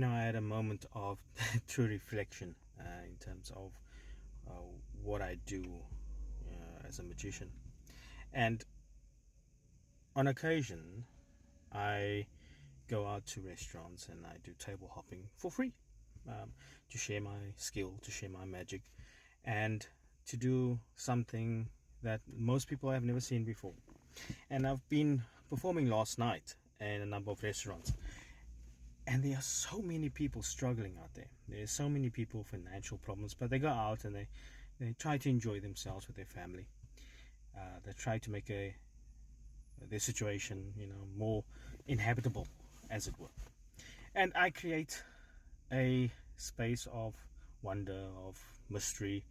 I had a moment of true reflection in terms of what I do as a magician. And on occasion, I go out to restaurants and I do table hopping for free, to share my skill, to share my magic, and to do something that most people have never seen before. And I've been performing last night in a number of restaurants. And there are so many people struggling out there. There's so many people with financial problems, but they go out and they try to enjoy themselves with their family. They try to make their situation, more inhabitable, as it were. And I create a space of wonder, of mystery,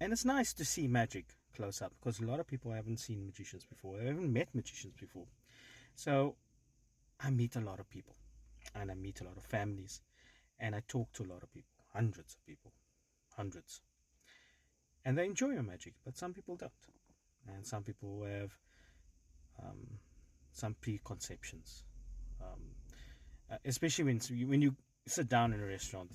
and it's nice to see magic close up because a lot of people haven't seen magicians before. They haven't met magicians before. So I meet a lot of people, and I meet a lot of families, and I talk to a lot of people, hundreds of people, hundreds. And they enjoy your magic, but some people don't. And some people have some preconceptions, um, especially when you sit down in a restaurant,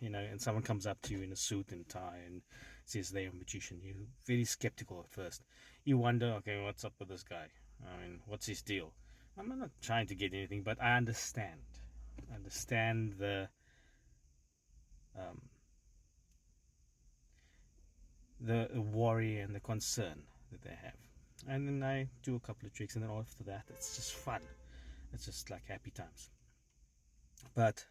and someone comes up to you in a suit and tie and says they're a magician. You're very skeptical at first. You wonder, okay, what's up with this guy? I mean, what's his deal? I'm not trying to get anything, but I understand. I understand um, the worry and the concern that they have. And then I do a couple of tricks, and then after that, it's just fun. It's just like happy times. But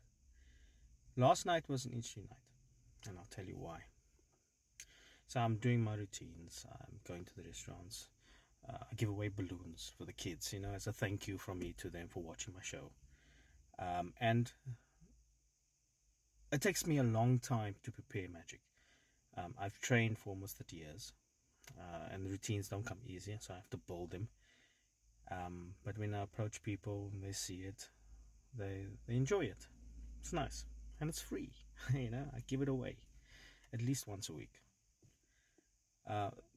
last night was an interesting night, and I'll tell you why. So I'm doing my routines. I'm going to the restaurants. I give away balloons for the kids, as a thank you from me to them for watching my show. And it takes me a long time to prepare magic. I've trained for almost 30 years, and the routines don't come easy, so I have to build them. But when I approach people and they see it, they enjoy it. It's nice, and it's free. I give it away at least once a week.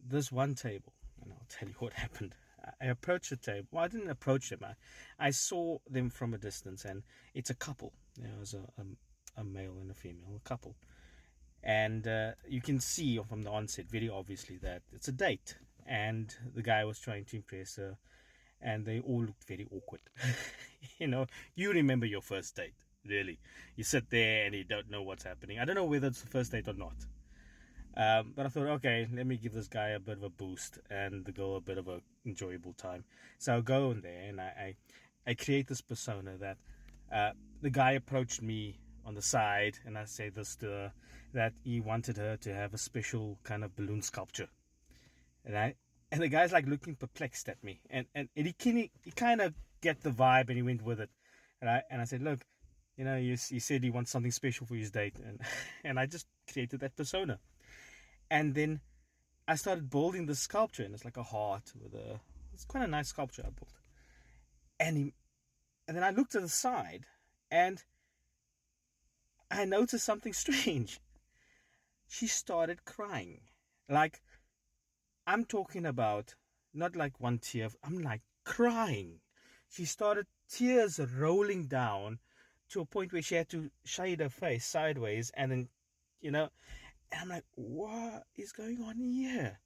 There's one table, and I'll tell you what happened. I approached the table. Well, I didn't approach them. I saw them from a distance, and it's a couple. It was a male and a female, a couple. And you can see from the onset very obviously that it's a date, and the guy was trying to impress her, and they all looked very awkward. You remember your first date, really. You sit there and you don't know what's happening. I don't know whether it's the first date or not. But I thought, okay, let me give this guy a bit of a boost and the girl a bit of a enjoyable time. So I go in there and I create this persona that the guy approached me on the side, and I said this to her, that he wanted her to have a special kind of balloon sculpture. And the guy's like looking perplexed at me, and he kind of get the vibe, and he went with it. And I said, look, you said he wants something special for his date, and and I just created that persona. And then I started building the sculpture, and it's like a heart it's quite a nice sculpture I built. And then I looked to the side, and I noticed something strange. She started crying. Like, I'm talking about not like one tear, I'm like crying. She started tears rolling down to a point where she had to shade her face sideways, and then, and I'm like, what is going on here?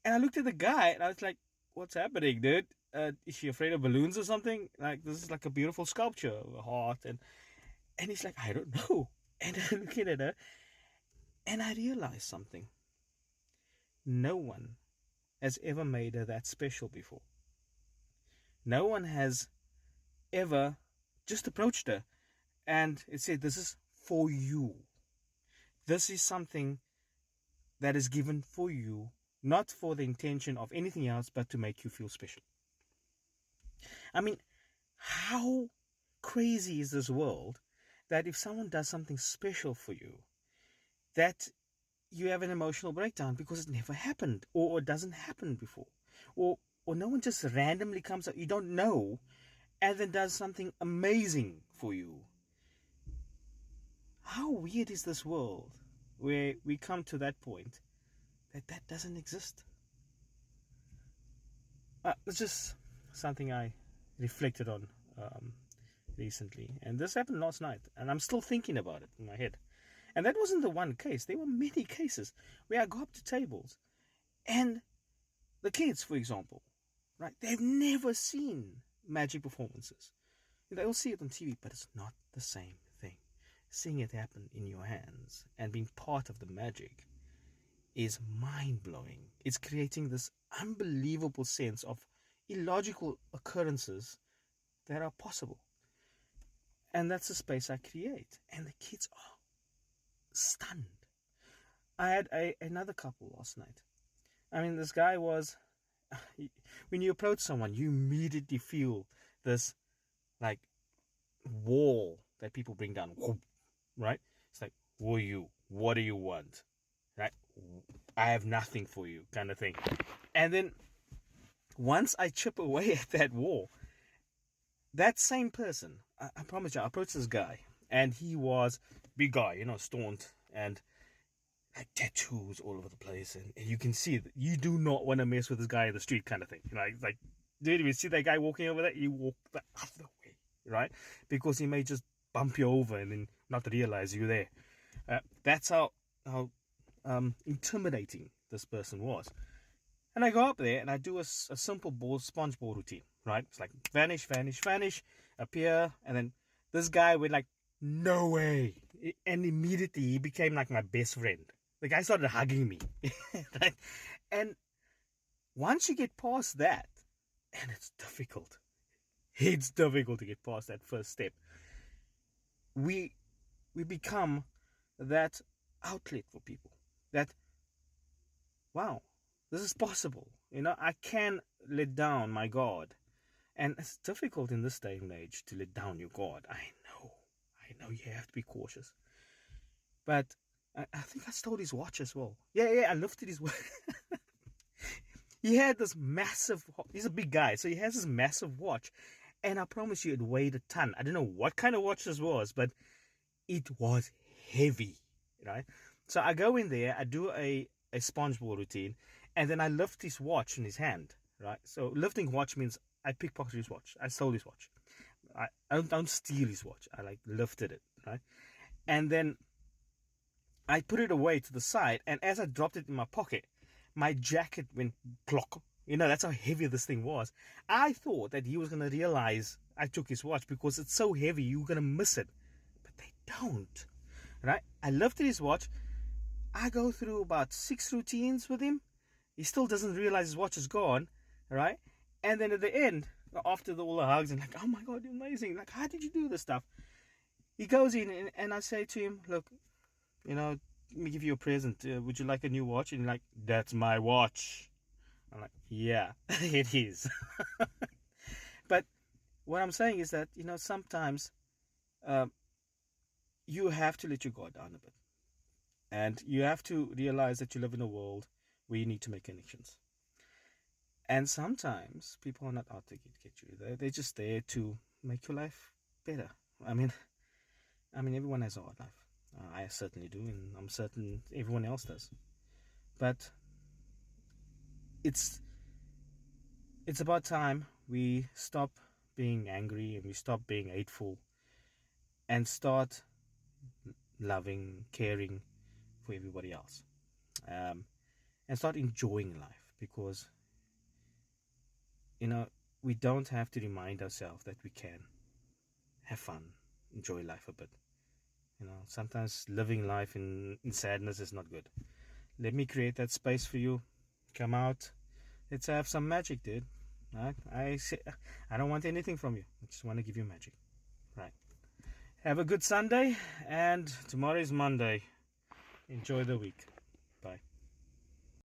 And I looked at the guy and I was like, what's happening, dude? Is she afraid of balloons or something? Like, this is like a beautiful sculpture, a heart. And he's like, I don't know. And I'm looking at her, and I realized something. No one has ever made her that special before. No one has ever just approached her and it said, this is for you. This is something that is given for you, not for the intention of anything else, but to make you feel special. I mean, how crazy is this world that if someone does something special for you, that you have an emotional breakdown because it never happened, or it doesn't happen before, or no one just randomly comes up you don't know and then does something amazing for you. How weird is this world where we come to that point that doesn't exist? It's just something I reflected on recently, and this happened last night, and I'm still thinking about it in my head. And that wasn't the one case. There were many cases where I go up to tables, and the kids, for example, right? They've never seen magic performances. They'll see it on TV, but it's not the same thing. Seeing it happen in your hands and being part of the magic is mind-blowing. It's creating this unbelievable sense of illogical occurrences that are possible. And that's the space I create. And the kids are stunned. I had another couple last night. I mean, this guy was... When you approach someone, you immediately feel this, like, wall that people bring down. Right? It's like, who are you? What do you want? Right? I have nothing for you, kind of thing. And then once I chip away at that wall, that same person, I promise you, I approached this guy, and he was big guy, you know, stoned, and like tattoos all over the place, and you can see that you do not want to mess with this guy in the street, kind of thing. Like, dude, if you see that guy walking over there, you walk the other way, right? Because he may just bump you over and then not realize you're there. That's how intimidating this person was. And I go up there and I do a simple sponge ball routine, right? It's like vanish, vanish, vanish, appear, and then this guy went like, no way. And immediately he became like my best friend. The guy started hugging me. Right? And once you get past that, and it's difficult to get past that first step, we become that outlet for people. That, wow, this is possible. You know, I can let down my guard. And it's difficult in this day and age to let down your guard. I know you have to be cautious. But I think I stole his watch as well. Yeah, I lifted his watch. He had this massive... He's a big guy, so he has this massive watch. And I promise you, it weighed a ton. I don't know what kind of watch this was, but it was heavy, right? So I go in there, I do a sponge ball routine, and then I lift his watch in his hand, right? So lifting watch means I pickpocketed his watch. I stole his watch. I don't steal his watch. I like lifted it, right? And then I put it away to the side, and as I dropped it in my pocket, my jacket went clock. You know, that's how heavy this thing was. I thought that he was going to realize I took his watch because it's so heavy, you're going to miss it. But they don't, right? I lifted his watch. I go through about 6 routines with him. He still doesn't realize his watch is gone, right? And then at the end, after all the hugs and like, oh my God, you're amazing. Like, how did you do this stuff? He goes in and I say to him, look, you know, let me give you a present. Would you like a new watch? And he's like, that's my watch. I'm like, yeah, it is. But what I'm saying is that, you know, sometimes you have to let your guard down a bit. And you have to realize that you live in a world where you need to make connections. And sometimes people are not out to get you. They're just there to make your life better. I mean, everyone has a hard life. I certainly do, and I'm certain everyone else does. But it's about time we stop being angry and we stop being hateful and start loving, caring for everybody else. And start enjoying life, because, you know, we don't have to remind ourselves that we can have fun, enjoy life a bit. You know, sometimes living life in sadness is not good. Let me create that space for you. Come out. Let's have some magic, dude. Right? I don't want anything from you. I just want to give you magic. Right. Have a good Sunday, and tomorrow is Monday. Enjoy the week.